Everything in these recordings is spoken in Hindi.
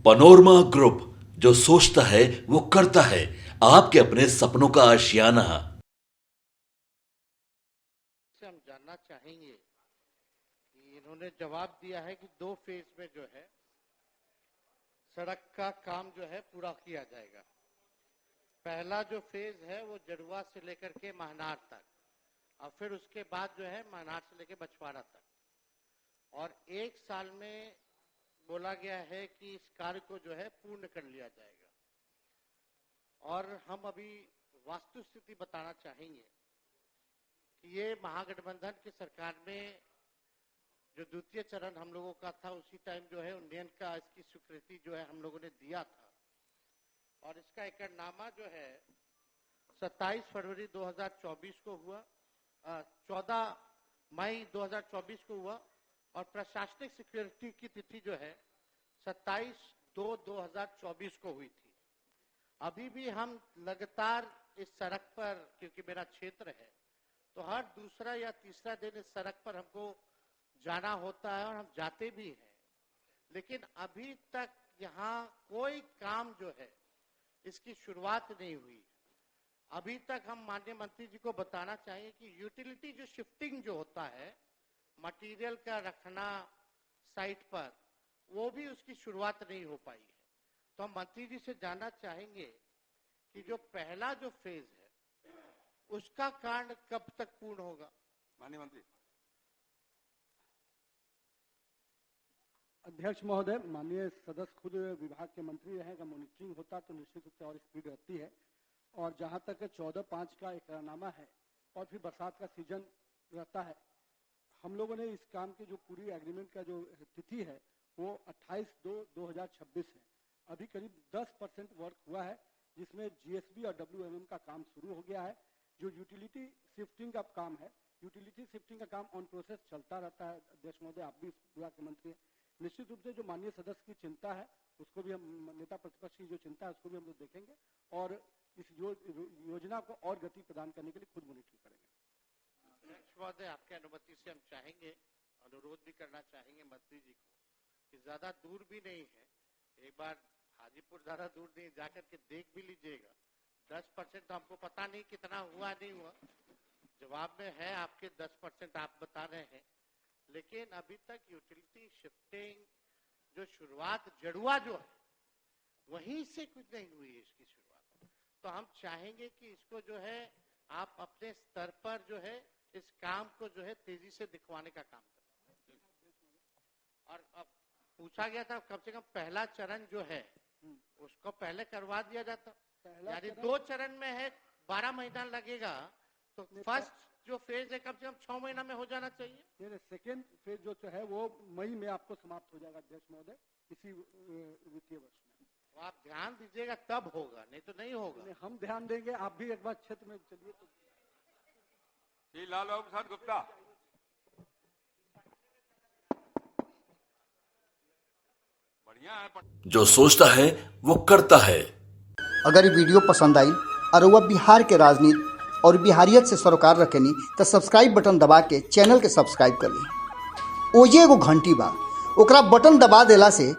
पनोरमा ग्रुप, जो सोचता है वो करता है। आपके अपने सपनों का आशियाना। से हम जानना चाहेंगे कि इन्होंने जवाब दिया है कि 2 फेज में जो है सड़क का काम जो है पूरा किया जाएगा। पहला जो फेज है वो जड़ुआ से लेकर के महनार तक, और फिर उसके बाद जो है महनार से लेकर बछवाड़ा तक, और 1 साल में बोला गया है कि इस कार्य को जो है पूर्ण कर लिया जाएगा। और हम अभी वास्तु स्थिति बताना चाहेंगे कि ये महागठबंधन की सरकार में जो द्वितीय चरण हम लोगों का था, उसी टाइम जो है उन्नयन का इसकी स्वीकृति जो है हम लोगों ने दिया था, और इसका एकड़नामा जो है 27 फरवरी 2024 को हुआ, 14 मई 2024 को हुआ, और प्रशासनिक स्वीकृति की तिथि जो है 27/2/2024 को हुई थी। अभी भी हम लगातार इस सड़क पर, क्योंकि मेरा क्षेत्र है, तो हर दूसरा या तीसरा दिन इस सड़क पर हमको जाना होता है और हम जाते भी हैं, लेकिन अभी तक यहाँ कोई काम जो है इसकी शुरुआत नहीं हुई। अभी तक हम माननीय मंत्री जी को बताना चाहिए कि यूटिलिटी जो शिफ्टिंग जो होता है, मटेरियल का रखना साइट पर, वो भी उसकी शुरुआत नहीं हो पाई है। तो हम मंत्री जी से जानना चाहेंगे कि जो पहला जो फेज है उसका कार्य कब तक पूर्ण होगा। माननीय मंत्री। अध्यक्ष महोदय, माननीय सदस्य खुद विभाग के मंत्री रहे, अगर मॉनिटरिंग होता तो निश्चित रूप से और स्पीड रहती है। और जहां तक 14/5 का एकरारनामा है और फिर बरसात का सीजन रहता है, हम लोगों ने इस काम की जो पूरी एग्रीमेंट का जो तिथि है वो 28/2/2026 है। अभी करीब 10% वर्क हुआ है, जिसमें जीएसबी और WMM का काम शुरू हो गया है। जो यूटिलिटी शिफ्टिंग का काम है, यूटिलिटी शिफ्टिंग का काम ऑन प्रोसेस चलता रहता है। अध्यक्ष महोदय, आप भी विभाग के मंत्री हैं, निश्चित रूप से जो माननीय सदस्य की चिंता है उसको भी हम, नेता प्रतिपक्ष की जो चिंता है उसको भी हम लोग देखेंगे और इस योजना को और गति प्रदान करने के लिए खुद मॉनिटरिंग करेंगे। अध्यक्ष महोदय, आपके अनुमति से हम चाहेंगे, अनुरोध भी करना चाहेंगे मंत्री जी को कि ज्यादा दूर भी नहीं है, एक बार हाजीपुर ज्यादा दूर नहीं, जाकर के देख भी लीजिएगा। 10% तो हमको पता नहीं कितना हुआ नहीं हुआ, जवाब में है आपके 10% आप बता रहे हैं, लेकिन अभी तक यूटिलिटी शिफ्टिंग जो शुरुआत जड़ुआ जो है वहीं से कुछ नहीं हुई है इसकी शुरुआत। तो हम चाहेंगे कि इसको जो है आप अपने स्तर पर जो है इस काम को जो है तेजी से दिखवाने का काम करें। और अब पूछा गया था कम से कम पहला चरण जो है उसको पहले करवा दिया जाता, यानी 2 चरण में है, 12 महीना लगेगा, तो फर्स्ट जो फेज है कम से कम 6 महीना में हो जाना चाहिए। सेकेंड फेज जो है वो मई में आपको समाप्त हो जाएगा अध्यक्ष महोदय, इसी वित्तीय वर्ष में। तो आप ध्यान दीजिएगा तब होगा, नहीं तो नहीं होगा। हम ध्यान देंगे, आप भी एक बार क्षेत्र में चलिए तो। श्री लाल बाबू प्रसाद गुप्ता। बढ़िया है। जो सोचता है वो करता है। अगर ये वीडियो पसंद आई और वह बिहार के राजनीति और बिहारियत से सरोकार रखेनी तो सब्सक्राइब बटन दबा के चैनल के सब्सक्राइब कर ली। ओजे एगो घंटी बा, ओकरा बटन दबा देला से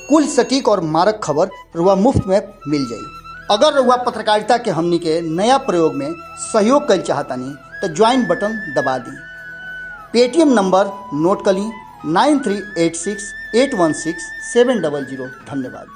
कुल सटीक और मारक खबर रुआ मुफ्त में मिल जाई। अगर रुआ पत्रकारिता के हमनी के नया प्रयोग में सहयोग कर चाहतानी तो ज्वाइन बटन दबा दी। पेटीएम नंबर नोट कर ली 9386816700। धन्यवाद।